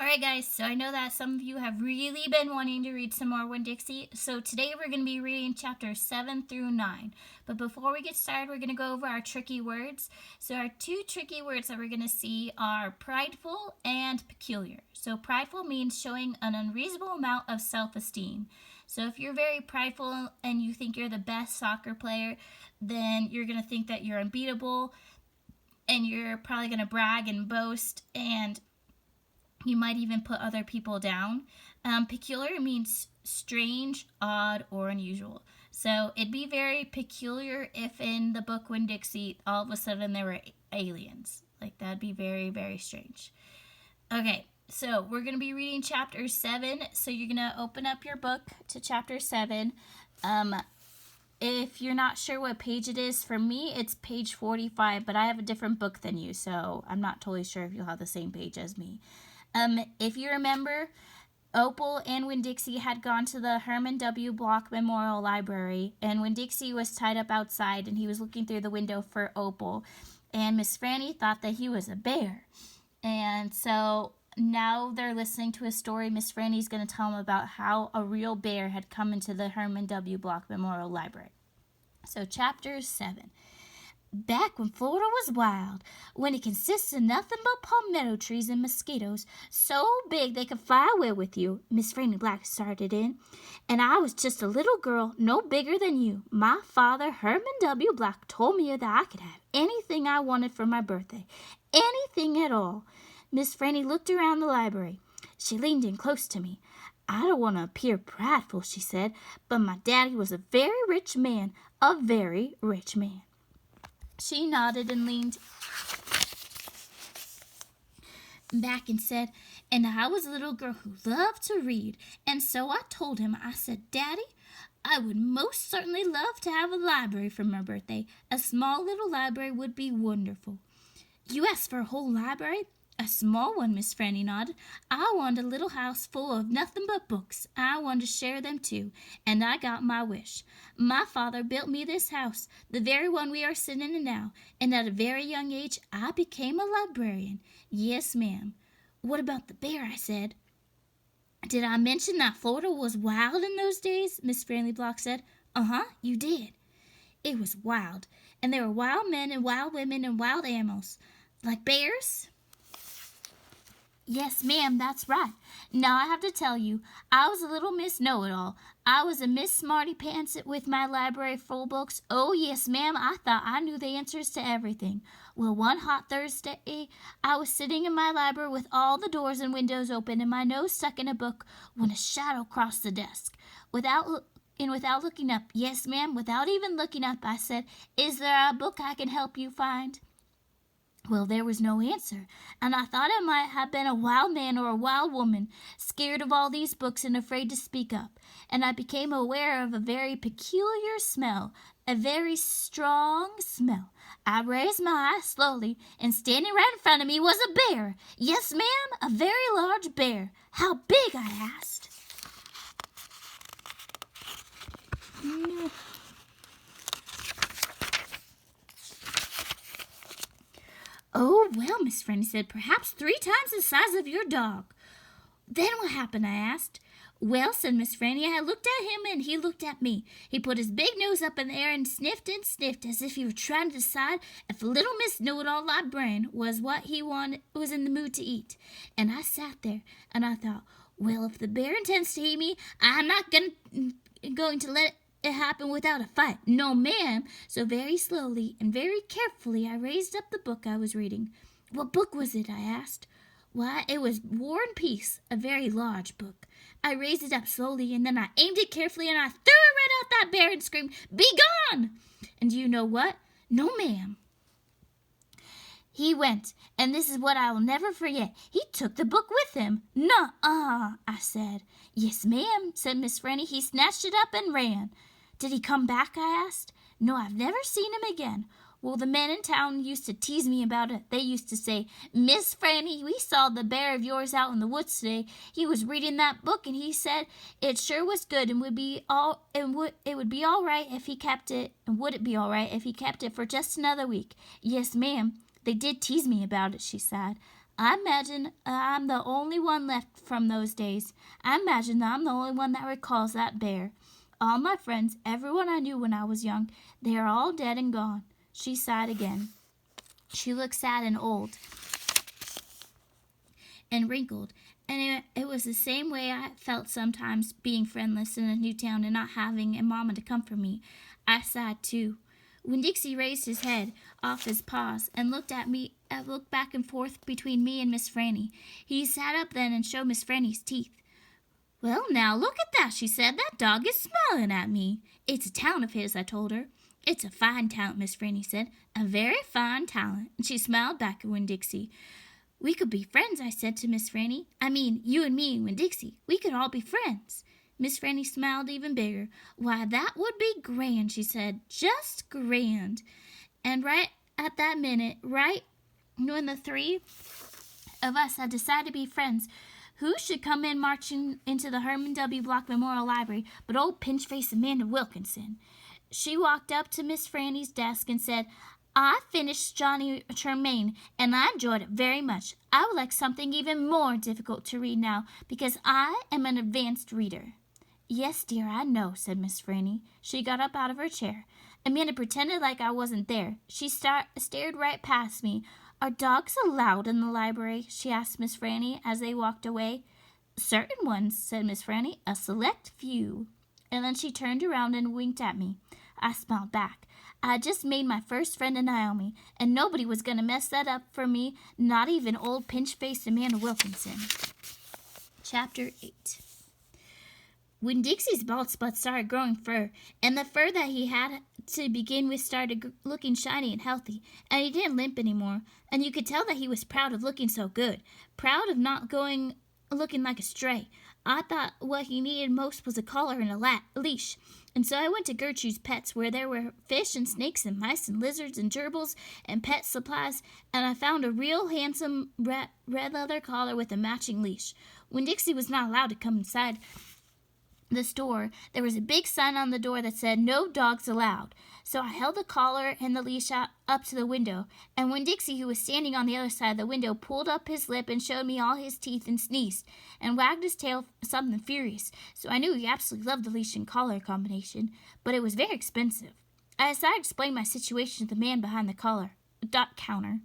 Alright guys, so I know that some of you have really been wanting to read some more Winn-Dixie, so today we're going to be reading chapters 7 through 9. But before we get started, we're going to go over our tricky words. So our two tricky words that we're going to see are prideful and peculiar. So prideful means showing an unreasonable amount of self-esteem. So if you're very prideful and you think you're the best soccer player, then you're going to think that you're unbeatable, and you're probably going to brag and boast, and you might even put other people down. Peculiar means strange, odd, or unusual. So it'd be very peculiar if in the book Winn-Dixie all of a sudden there were aliens. Like, that'd be very, very strange. Okay, so we're going to be reading chapter 7. So you're going to open up your book to chapter 7. If you're not sure what page it is, for me it's page 45, but I have a different book than you, so I'm not totally sure if you'll have the same page as me. If you remember, Opal and Winn-Dixie had gone to the Herman W. Block Memorial Library, and Winn-Dixie was tied up outside, and he was looking through the window for Opal, and Miss Franny thought that he was a bear. And so now they're listening to a story. Miss Franny's going to tell them about how a real bear had come into the Herman W. Block Memorial Library. So chapter 7. Back when Florida was wild, when it consisted of nothing but palmetto trees and mosquitoes so big they could fly away with you, Miss Franny Black started in, and I was just a little girl no bigger than you. My father, Herman W. Black, told me that I could have anything I wanted for my birthday, anything at all. Miss Franny looked around the library. She leaned in close to me. I don't want to appear prideful, she said, but my daddy was a very rich man, a very rich man. She nodded and leaned back and said, and I was a little girl who loved to read, and so I told him, I said, Daddy, I would most certainly love to have a library for my birthday. A small little library would be wonderful. You asked for a whole library? A small one, Miss Franny nodded. I wanted a little house full of nothing but books. I wanted to share them too, and I got my wish. My father built me this house, the very one we are sitting in now, and at a very young age I became a librarian. Yes, ma'am. What about the bear? I said. Did I mention that Florida was wild in those days? Miss Franny Block said. Uh-huh, you did. It was wild, and there were wild men and wild women and wild animals. Like bears? Yes, ma'am, that's right. Now I have to tell you, I was a little Miss Know-It-All. I was a Miss Smarty Pants with my library full of books. Oh, yes, ma'am, I thought I knew the answers to everything. Well, one hot Thursday, I was sitting in my library with all the doors and windows open and my nose stuck in a book when a shadow crossed the desk. Without looking up, yes, ma'am, without even looking up, I said, is there a book I can help you find? Well, there was no answer, and I thought it might have been a wild man or a wild woman, scared of all these books and afraid to speak up, and I became aware of a very peculiar smell, a very strong smell. I raised my eyes slowly, and standing right in front of me was a bear. Yes, ma'am, a very large bear. How big? I asked. Oh, well, Miss Franny said, perhaps 3 times the size of your dog. Then what happened? I asked. Well, said Miss Franny, I looked at him and he looked at me. He put his big nose up in the air and sniffed as if he were trying to decide if little Miss Know-It-All Librarian was what he was in the mood to eat. And I sat there and I thought, well, if the bear intends to eat me, I'm not going to let it happened without a fight. No, ma'am. So very slowly and very carefully I raised up the book I was reading. What book was it? I asked. Why, it was War and Peace, a very large book. I raised it up slowly and then I aimed it carefully and I threw it right at that bear and screamed, "Be gone!" And do you know what? No, ma'am. He went, and this is what I will never forget. He took the book with him. Nuh-uh, I said. Yes, ma'am, said Miss Franny. He snatched it up and ran. Did he come back? I asked. No, I've never seen him again. Well, the men in town used to tease me about it. They used to say, Miss Franny, we saw the bear of yours out in the woods today. He was reading that book, and he said it sure was good and would be all right if he kept it. And would it be all right if he kept it for just another week? Yes, ma'am. They did tease me about it, she said. I imagine I'm the only one left from those days. I imagine I'm the only one that recalls that bear. All my friends, everyone I knew when I was young, they are all dead and gone." She sighed again. She looked sad and old and wrinkled, and it was the same way I felt sometimes being friendless in a new town and not having a mama to comfort me. I sighed too. Winn-Dixie raised his head off his paws and looked back and forth between me and Miss Franny. He sat up then and showed Miss Franny's teeth. "Well, now, look at that," she said. "That dog is smiling at me." "It's a talent of his," I told her. "It's a fine talent," Miss Franny said. "A very fine talent." And she smiled back at Winn-Dixie. "We could be friends," I said to Miss Franny. "I mean, you and me and Winn-Dixie. We could all be friends." Miss Franny smiled even bigger. "Why, that would be grand," she said. "Just grand." And right at that minute, right when the three of us had decided to be friends, who should come in marching into the Herman W. Block Memorial Library but old pinch-faced Amanda Wilkinson. She walked up to Miss Franny's desk and said, "I finished Johnny Tremain, and I enjoyed it very much. I would like something even more difficult to read now, because I am an advanced reader." "Yes, dear, I know," said Miss Franny. She got up out of her chair. Amanda pretended like I wasn't there. She stared right past me. "Are dogs allowed in the library?" she asked Miss Franny as they walked away. "Certain ones," said Miss Franny. "A select few." And then she turned around and winked at me. I smiled back. I had just made my first friend in Naomi, and nobody was going to mess that up for me, not even old pinch-faced Amanda Wilkinson. Chapter 8. Winn-Dixie's bald spot started growing fur, and the fur that he had to begin with started looking shiny and healthy, and he didn't limp anymore, and you could tell that he was proud of looking so good, proud of not looking like a stray. I thought what he needed most was a collar and a leash, and so I went to Gertrude's Pets, where there were fish and snakes and mice and lizards and gerbils and pet supplies, and I found a real handsome red leather collar with a matching leash. Winn-Dixie was not allowed to come inside the store. There was a big sign on the door that said, "No dogs allowed." So I held the collar and the leash up to the window, and Winn-Dixie, who was standing on the other side of the window, pulled up his lip and showed me all his teeth and sneezed and wagged his tail something furious. So I knew he absolutely loved the leash and collar combination, but it was very expensive. I decided to explain my situation to the man behind the counter.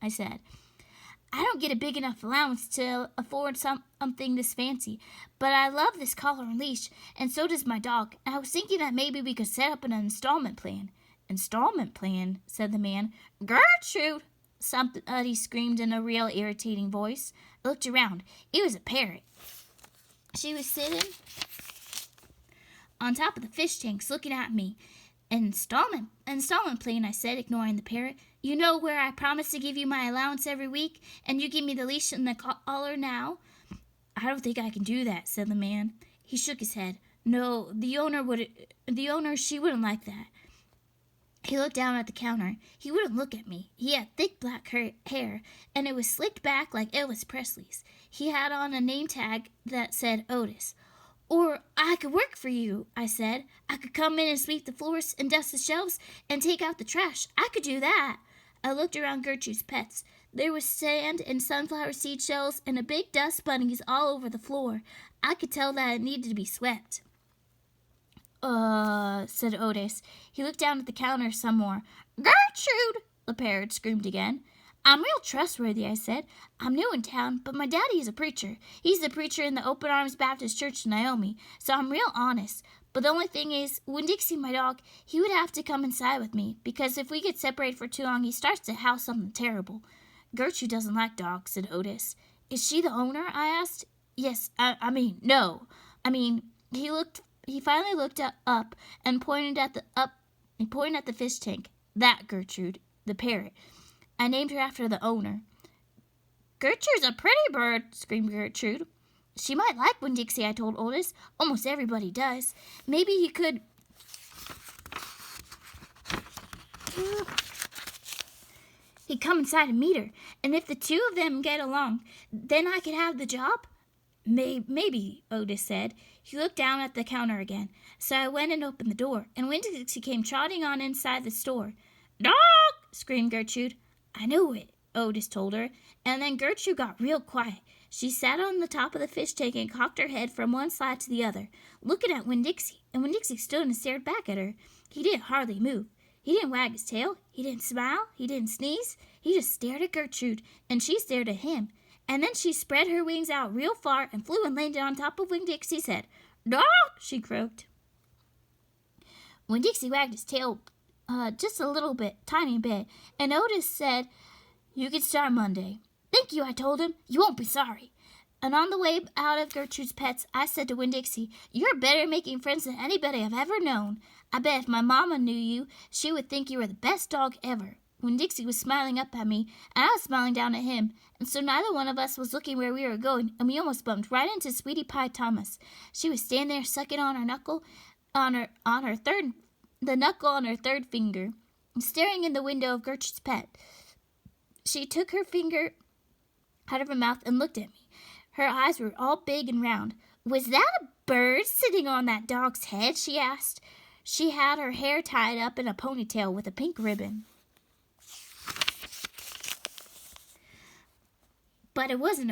I said, "I don't get a big enough allowance to afford something this fancy, but I love this collar and leash, and so does my dog, and I was thinking that maybe we could set up an installment plan." "Installment plan?" said the man. "Gertrude!" somebody screamed in a real irritating voice. I looked around. It was a parrot. She was sitting on top of the fish tanks looking at me. "An installment plan," I said, ignoring the parrot. "You know where I promise to give you my allowance every week, and you give me the leash and the collar now?" "I don't think I can do that," said the man. He shook his head. "No, she wouldn't like that." He looked down at the counter. He wouldn't look at me. He had thick black hair, and it was slicked back like Elvis Presley's. He had on a name tag that said Otis. "Or I could work for you," I said. "I could come in and sweep the floors and dust the shelves and take out the trash. I could do that." I looked around Gertrude's Pets. There was sand and sunflower seed shells and a big dust bunnies all over the floor. I could tell that it needed to be swept. Said Otis. He looked down at the counter some more. "Gertrude!" the parrot screamed again. "I'm real trustworthy," I said. "I'm new in town, but my daddy is a preacher. He's the preacher in the Open Arms Baptist Church in Naomi, so I'm real honest. But the only thing is, Winn-Dixie, my dog, he would have to come inside with me, because if we get separated for too long, he starts to howl something terrible." "Gertrude doesn't like dogs," said Otis. "Is she the owner?" I asked. "Yes, no. He finally looked up and pointed at the fish tank. "That Gertrude, the parrot. I named her after the owner." "Gertrude's a pretty bird," screamed Gertrude. "She might like Winn-Dixie," I told Otis. "Almost everybody does. Maybe he could..." "He'd come inside and meet her, and if the two of them get along, then I could have the job?" Maybe, Otis said. He looked down at the counter again. So I went and opened the door, and Winn-Dixie came trotting on inside the store. "Dog!" screamed Gertrude. I knew it. Otis told her, and then Gertrude got real quiet. She sat on the top of the fish tank and cocked her head from one side to the other, looking at Winn-Dixie, and Winn-Dixie stood and stared back at her. He didn't hardly move. He didn't wag his tail. He didn't smile. He didn't sneeze. He just stared at Gertrude, and she stared at him. And then she spread her wings out real far and flew and landed on top of Winn-Dixie's head. "Dog!" she croaked. Winn-Dixie wagged his tail just a little bit, tiny bit, and Otis said, "You can start Monday." "Thank you," I told him. "You won't be sorry." And on the way out of Gertrude's Pets, I said to Winn-Dixie, "You're better at making friends than anybody I've ever known. I bet if my mama knew you, she would think you were the best dog ever." Winn-Dixie was smiling up at me, and I was smiling down at him, and so neither one of us was looking where we were going, and we almost bumped right into Sweetie Pie Thomas. She was standing there sucking on her knuckle, the knuckle on her third finger, staring in the window of Gertrude's Pet. She took her finger out of her mouth and looked at me. Her eyes were all big and round. "Was that a bird sitting on that dog's head?" she asked. She had her hair tied up in a ponytail with a pink ribbon. But it wasn't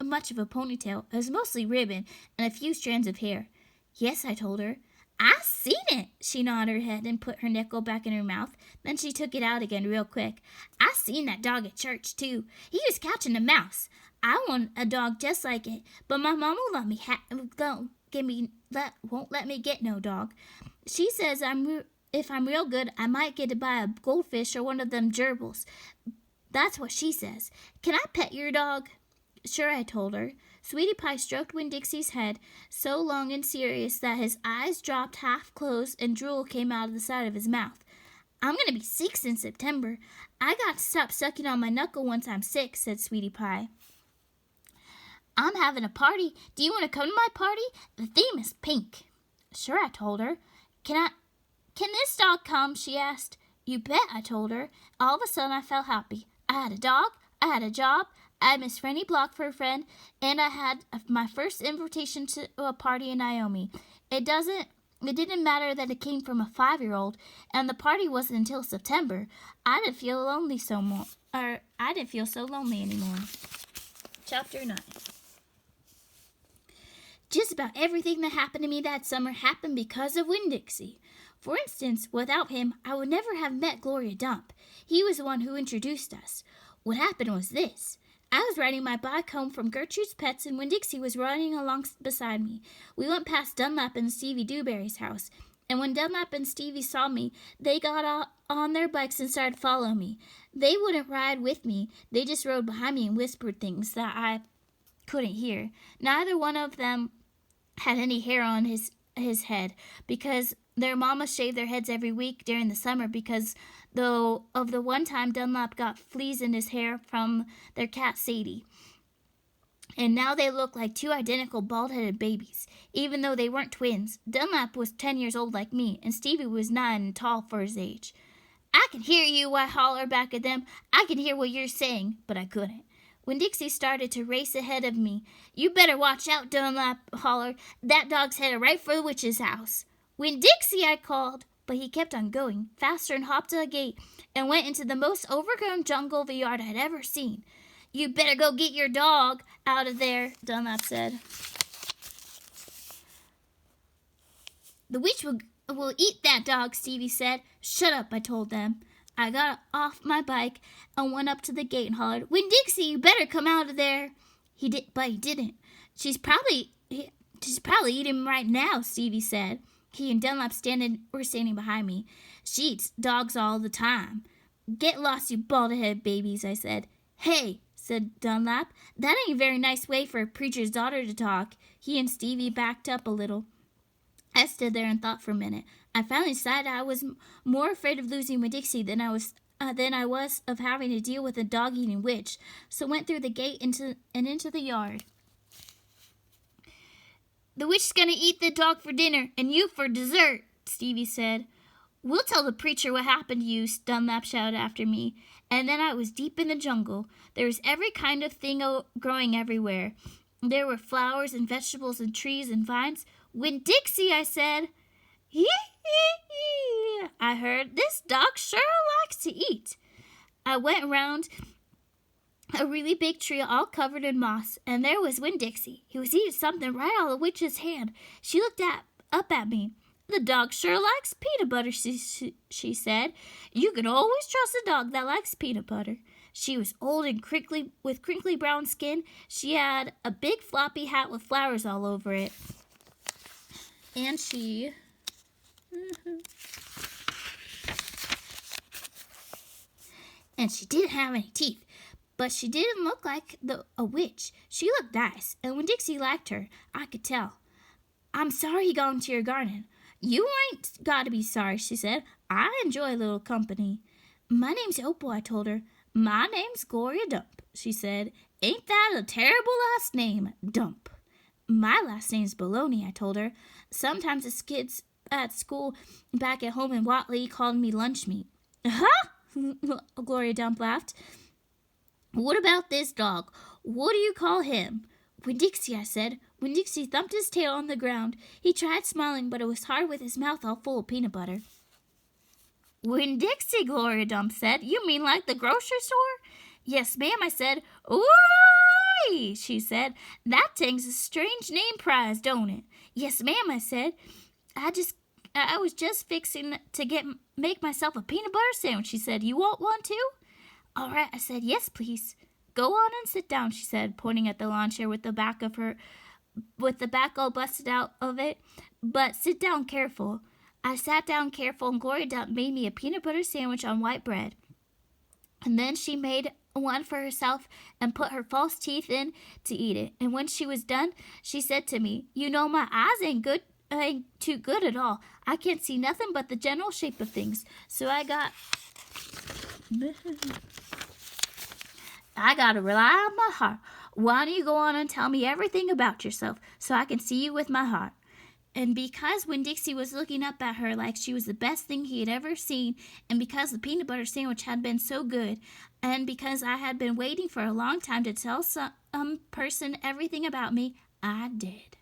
much of a ponytail. It was mostly ribbon and a few strands of hair. "Yes," I told her. "I seen it." She nodded her head and put her nickel back in her mouth. Then she took it out again real quick. "I seen that dog at church, too. He was catching a mouse. I want a dog just like it, but my mom won't let me won't let me get no dog. She says if I'm real good, I might get to buy a goldfish or one of them gerbils. That's what she says. Can I pet your dog?" "Sure," I told her. Sweetie Pie stroked Winn-Dixie's head so long and serious that his eyes dropped half closed and drool came out of the side of his mouth. "I'm going to be 6 in September. I got to stop sucking on my knuckle once I'm 6, said Sweetie Pie. "I'm having a party. Do you want to come to my party? The theme is pink." "Sure," I told her. Can this dog come?" she asked. "You bet," I told her. All of a sudden I felt happy. I had a dog, I had a job, I had Miss Franny Block for a friend, and I had my first invitation to a party in Naomi. It didn't matter that it came from a 5-year-old, and the party wasn't until September. I didn't feel so lonely anymore. Chapter 9. Just about everything that happened to me that summer happened because of Winn-Dixie. For instance, without him, I would never have met Gloria Dump. He was the one who introduced us. What happened was this. I was riding my bike home from Gertrude's Pets, and Winn-Dixie was riding along beside me. We went past Dunlap and Stevie Dewberry's house, and when Dunlap and Stevie saw me, they got on their bikes and started following me. They wouldn't ride with me. They just rode behind me and whispered things that I couldn't hear. Neither one of them had any hair on his head because their mamas shaved their heads every week during the summer because of the one time Dunlap got fleas in his hair from their cat Sadie. And now they look like 2 identical bald-headed babies, even though they weren't twins. Dunlap was 10 years old like me, and Stevie was 9 and tall for his age. "I can hear you," I hollered back at them. "I can hear what you're saying," but I couldn't. Winn-Dixie started to race ahead of me. "You better watch out," Dunlap hollered. "That dog's headed right for the witch's house." "Winn-Dixie," I called, but he kept on going, faster, and hopped to a gate and went into the most overgrown jungle of a yard I'd ever seen. "You'd better go get your dog out of there," Dunlap said. "The witch will eat that dog," Stevie said. "Shut up," I told them. I got off my bike and went up to the gate and hollered, "Winn-Dixie, you better come out of there." But he didn't. She's probably eating him right now," Stevie said. He and Dunlap were standing behind me. "She eats dogs all the time." "Get lost, you bald-headed babies," I said. "Hey," said Dunlap, "that ain't a very nice way for a preacher's daughter to talk." He and Stevie backed up a little. I stood there and thought for a minute. I finally decided I was more afraid of losing Winn-Dixie than I was of having to deal with a dog-eating witch, so went through the gate into the yard. "The witch's gonna eat the dog for dinner, and you for dessert," Stevie said. "We'll tell the preacher what happened to you," Dunlap shouted after me. And then I was deep in the jungle. There was every kind of thing growing everywhere. There were flowers and vegetables and trees and vines. "Winn-Dixie," I said. "Hee hee hee," I heard. "This dog sure likes to eat." I went around a really big tree all covered in moss, and there was Winn-Dixie. He was eating something right out of the witch's hand. She looked up at me. The dog sure likes peanut butter, she said. You can always trust a dog that likes peanut butter. She was old and crinkly, with crinkly brown skin. She had a big floppy hat with flowers all over it. And she didn't have any teeth. But she didn't look like a witch. She looked nice, and when Dixie liked her, I could tell. I'm sorry he got into your garden. You ain't got to be sorry, she said. I enjoy a little company. My name's Opal, I told her. My name's Gloria Dump, she said. Ain't that a terrible last name, Dump? My last name's Baloney, I told her. Sometimes the kids at school back at home in Watley called me lunch meat. Huh? Gloria Dump laughed. What about this dog? What do you call him? Winn-Dixie, I said. Winn-Dixie thumped his tail on the ground. He tried smiling, but it was hard with his mouth all full of peanut butter. Winn-Dixie, Gloria Dump said. You mean like the grocery store? Yes, ma'am, I said. Ooh, she said. That thing's a strange name prize, don't it? Yes, ma'am, I said. I was just fixing to make myself a peanut butter sandwich, she said. You want one too? All right, I said, yes, please. Go on and sit down, she said, pointing at the lawn chair with the back all busted out of it. But sit down careful. I sat down careful, and Gloria Dump made me a peanut butter sandwich on white bread. And then she made one for herself and put her false teeth in to eat it. And when she was done, she said to me, you know, my eyes ain't too good at all. I can't see nothing but the general shape of things. So I got to rely on my heart. Why don't you go on and tell me everything about yourself so I can see you with my heart? And because Winn-Dixie was looking up at her like she was the best thing he had ever seen, and because the peanut butter sandwich had been so good, and because I had been waiting for a long time to tell some person everything about me, I did.